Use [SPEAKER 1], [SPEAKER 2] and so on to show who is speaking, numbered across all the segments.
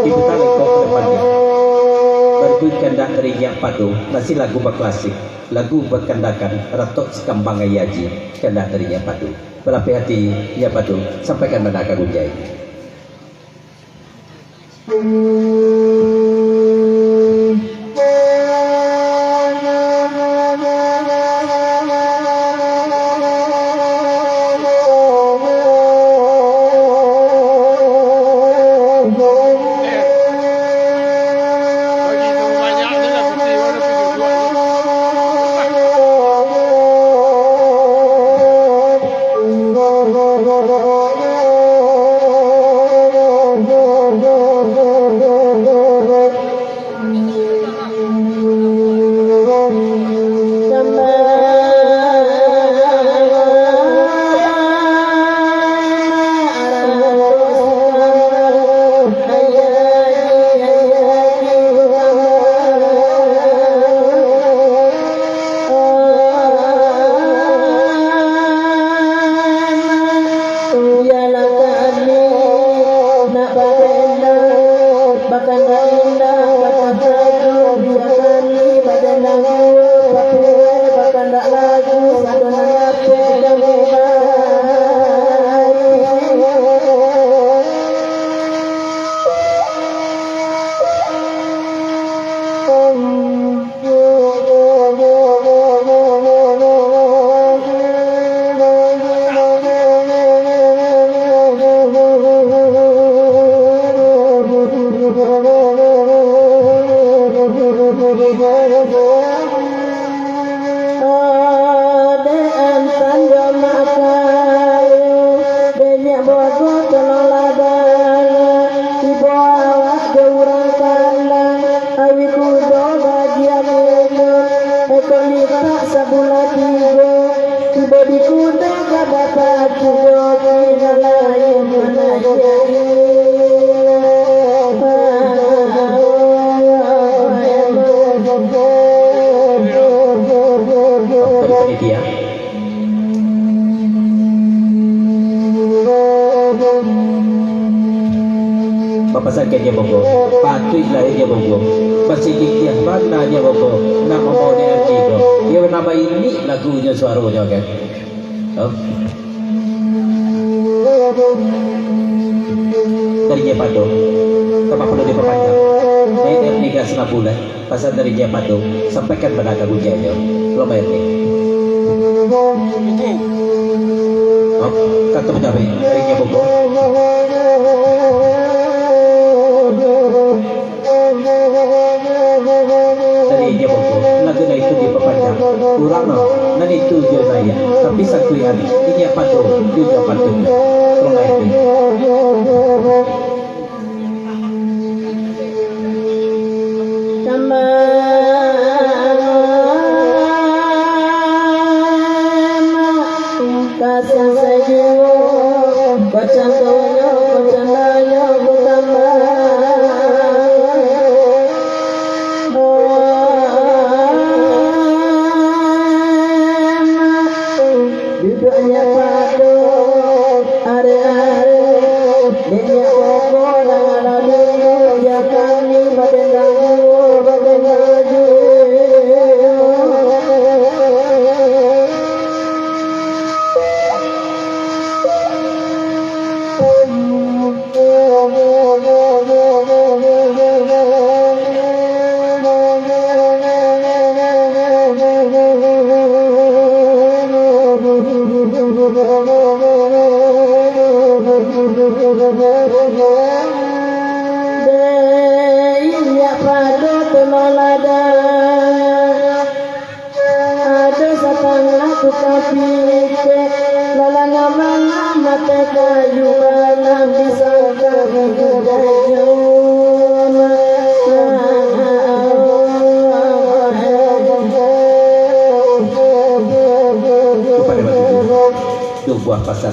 [SPEAKER 1] diputar lagi ke depannya. Berikutkan dah terinya padu, masih lagu berklasik, lagu berkandakan, ratok sekambang ayaji, kandah terinya padu. Berapi hati, ya padu, sampaikan mana kagunjai. Papasakannya bogo, patuh lahirnya bogo, pasigignya bandanya bogo, nama mau artigo, dia nama ini lagunya suaranya kan, darinya padu, apa perlu diperpanjang, nenek nikah setengah bulan, pasal darinya padu, sampaikan pada kagunjanya, lo bayar nih, kata penyampaian darinya bogo. Tadinya bogo, lagu na itu diperpanjang. Kurang no, nan itu dia saya. Tapi satu hari, ini apa tu? Juga apa tu? Kurang lagi. Buah pasar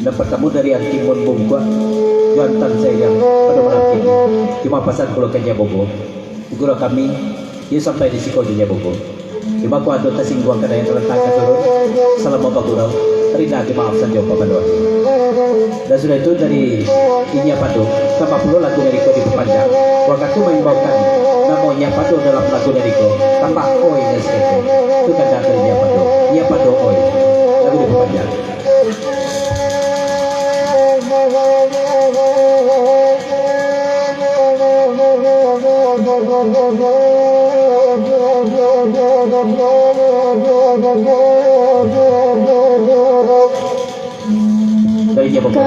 [SPEAKER 1] dapat kamu dari Antimun Bungkwa Juantan saya yang pada malam ini cuma pasar pulau Kenya Bogo guru kami dia sampai di Sikonya Bogo cuma ku ada tasing buang kedai terletak turun salam bapak gurau Rina dimaaf saja Pak Pandu. Dan sudah itu dari Inya Padu tambah puluh lagu Neriko diperpanjang. Waktu membawakan namanya Padu dalam lagu Neriko tambah oi SKP itu kandang dari Inya Padu. Inya Padu oi lagu diperpanjang. Dari Inya Padu.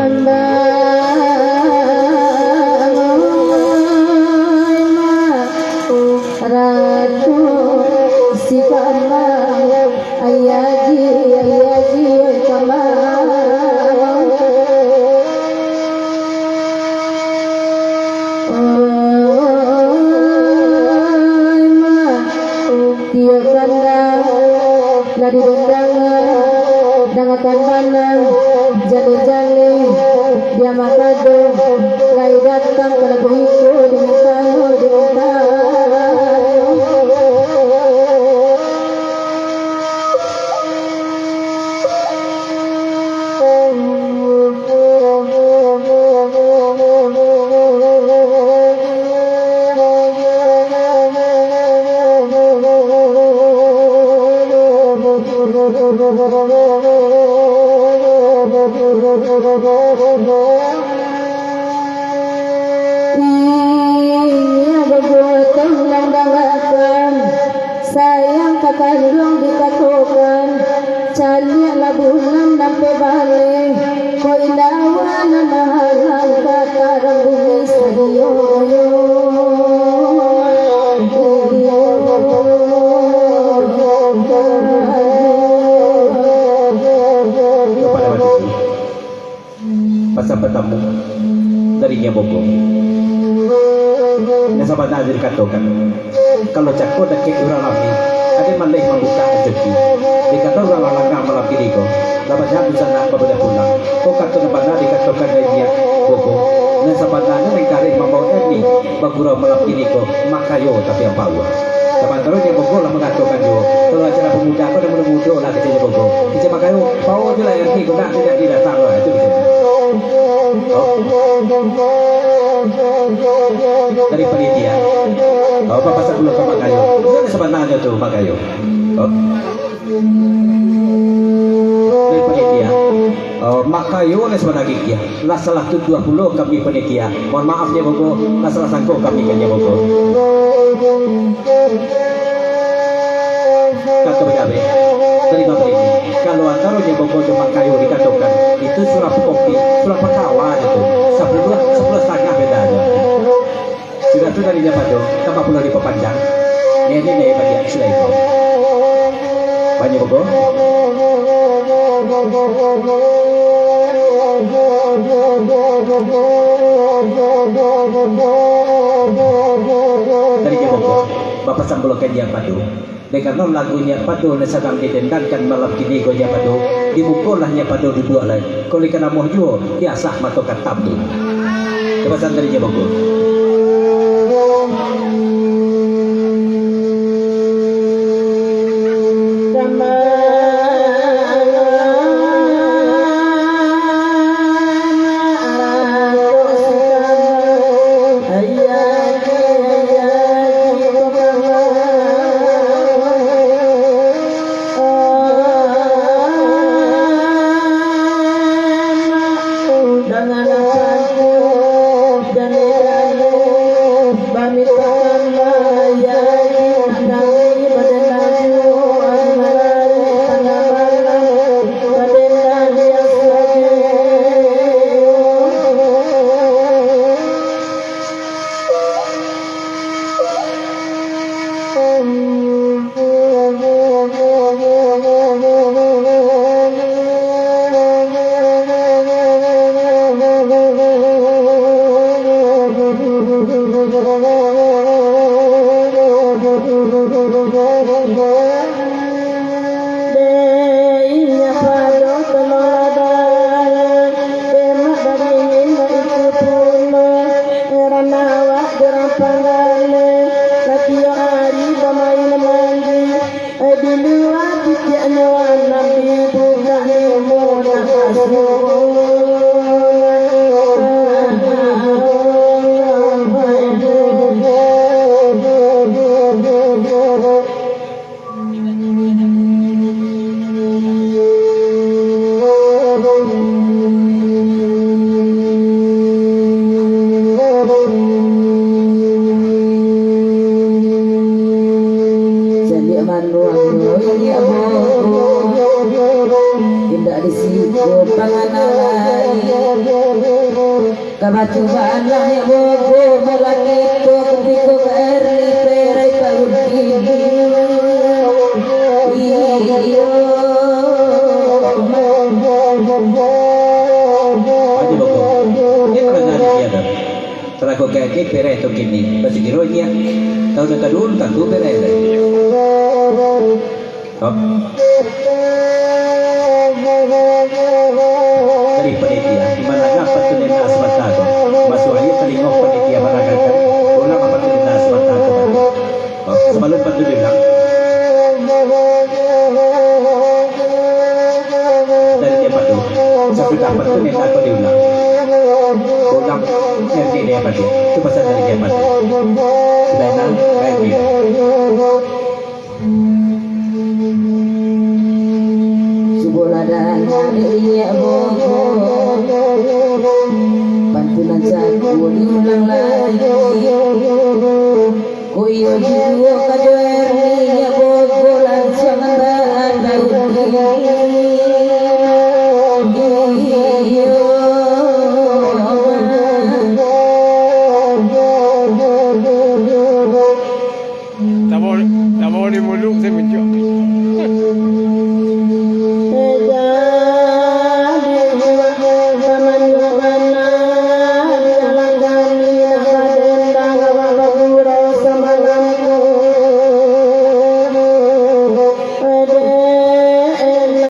[SPEAKER 2] Dia makado lai datang pada buku sayang kakandung dikatukan canya labuhan nampe balik ko ilawan mahal katarang bumi sadio
[SPEAKER 1] pasal bertamu dari Inya Bogo. Dan sahabat Nadir katakan, kalau cakap dan kek orang lami, ada malih membuka rezeki. Dikata orang langgar malam kini ko, dapatnya bisa nak berbeda pulang. Kau kata sahabat dikatakan dari Inya Bogo. Dan sahabat Nadir mengkarik membawa ni bagura malam kini ko, makayo tapi yang bawah. Sahabat terus Inya Bogo lah mengatakan juga, kalau acara pemuda kau dah muda lah kecil Inya Bogo. Kecil makayo, bawah je lah yang ni kau nak tidak datang lah itu bisa. Dari panitia. Apa pasal dulu ke Makayo? Ini sebenarnya tuh Makayo. Dari panitia. Makayo ini sebenarnya kia. Lah salah tu 20 kami panitia. Mohon maaf ya Bogo. Lah salah sangko kami kan ya Bogo. Kata begabe. Dari panitia. Kalau antaranya Bogo ke Makayo dikatakan itu surah kopi, surah pekawan itu. 11 setengah bedanya. Sudah itu dari Inya Padu, tambah pula diperpanjang. Ini bagi sudah itu. Banyak Bogo. Dari Inya Bogo, Bapak Sambolokan Inya Padu. Dan karena lagunya Padu sedang didendangkan malam kini Inya Padu, dibukullah Inya Padu dua lagi. Kalau ikan amoh juga, ya sah matokan tabdu. Kepasan dari Inya Bogo.
[SPEAKER 2] Nabi bukan ilmu Majubaanlah ya bogo malakito ketika kerli perai pagudini iyo
[SPEAKER 1] Aji boko. Ini pernah dia dah. Setelah kau kaki perai tu kini, basi kironya. Tahu dah kadul tangguh perai dah. Hop. Dari panitia, di mana dapat tu nena asmata tu. Masuk ayat telingok panitia menagakan. Ulang apa tu nena asmata tu. Hop. Sebelum patu dia bilang. Dari dia patu. Satu dapat tu nena tu dia bilang. Ulang yang dia patu. Itu pasal dari dia patu. Sudah nak baik dia.
[SPEAKER 2] Subuladanya iya bogo pantulan saku diulang lagi kuyo jiwa kadoerni